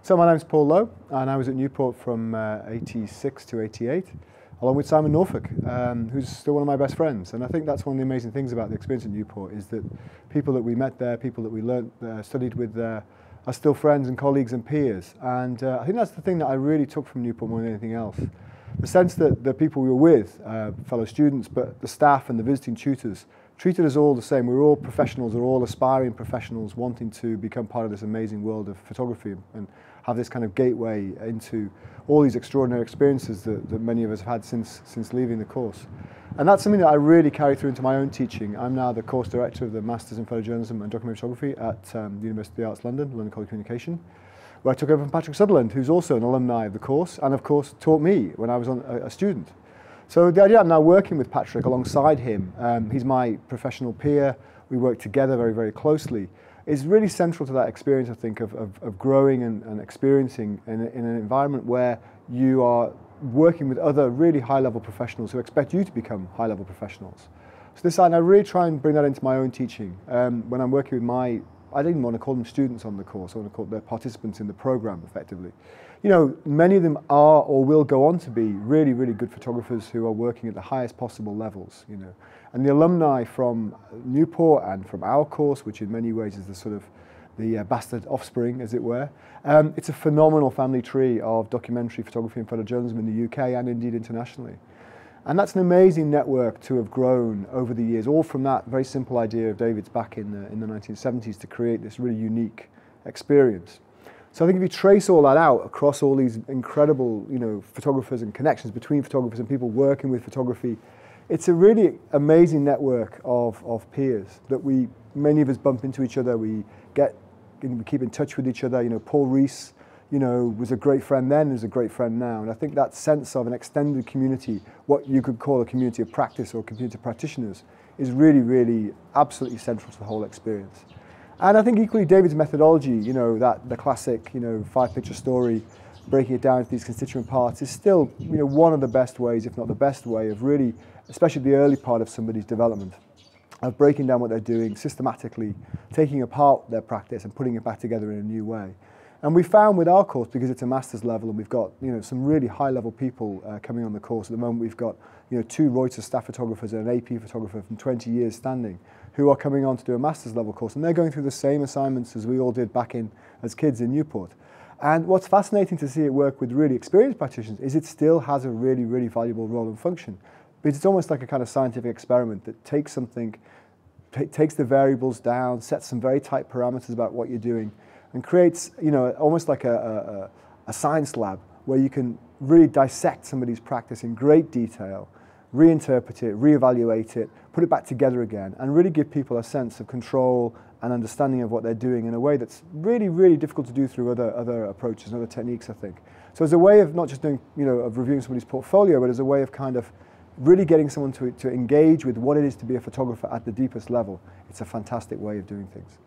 So my name's Paul Lowe, and I was at Newport from 86 to 88, along with Simon Norfolk, who's still one of my best friends. And I think that's one of the amazing things about the experience at Newport, is that people that we met there, people that we learnt, studied with there, are still friends and colleagues and peers. And I think that's the thing that I really took from Newport more than anything else. The sense that the people we were with, fellow students, but the staff and the visiting tutors, treated us all the same. We were all professionals, we were all aspiring professionals wanting to become part of this amazing world of photography and have this kind of gateway into all these extraordinary experiences that many of us have had since leaving the course. And that's something that I really carry through into my own teaching. I'm now the course director of the Masters in Photojournalism and Documentary Photography at the University of the Arts London, London College of Communication, where I took over from Patrick Sutherland, who's also an alumni of the course and of course taught me when I was a student. So the idea I'm now working with Patrick alongside him, he's my professional peer, we work together very, very closely, is really central to that experience, I think, of growing and experiencing in an environment where you are working with other really high-level professionals who expect you to become high-level professionals. So this side, I really try and bring that into my own teaching. When I'm working with I didn't want to call them students on the course, I want to call them participants in the program, effectively. You know, many of them are or will go on to be really, really good photographers who are working at the highest possible levels, you know. And the alumni from Newport and from our course, which in many ways is the sort of the bastard offspring, as it were, it's a phenomenal family tree of documentary photography and photojournalism in the UK and indeed internationally. And that's an amazing network to have grown over the years, all from that very simple idea of David's back in the 1970s to create this really unique experience. So I think if you trace all that out across all these incredible, you know, photographers and connections between photographers and people working with photography, it's a really amazing network of peers that many of us bump into each other, we keep in touch with each other. You know, Paul Rees, you know, was a great friend then, is a great friend now. And I think that sense of an extended community, what you could call a community of practice or community of practitioners, is really, really absolutely central to the whole experience. And I think equally David's methodology, you know, the classic, you know, 5-picture story, breaking it down into these constituent parts, is still, you know, one of the best ways, if not the best way, of really, especially the early part of somebody's development, of breaking down what they're doing systematically, taking apart their practice and putting it back together in a new way. And we found with our course, because it's a master's level and we've got, you know, some really high-level people coming on the course. At the moment we've got, you know, 2 Reuters staff photographers and an AP photographer from 20 years standing who are coming on to do a master's level course, and they're going through the same assignments as we all did back as kids in Newport. And what's fascinating to see it work with really experienced practitioners is it still has a really, really valuable role and function. Because it's almost like a kind of scientific experiment that takes something, takes the variables down, sets some very tight parameters about what you're doing, and creates, you know, almost like a science lab where you can really dissect somebody's practice in great detail, reinterpret it, reevaluate it, put it back together again, and really give people a sense of control and understanding of what they're doing in a way that's really, really difficult to do through other approaches and other techniques, I think. So as a way of not just doing, you know, of reviewing somebody's portfolio, but as a way of kind of really getting someone to engage with what it is to be a photographer at the deepest level, it's a fantastic way of doing things.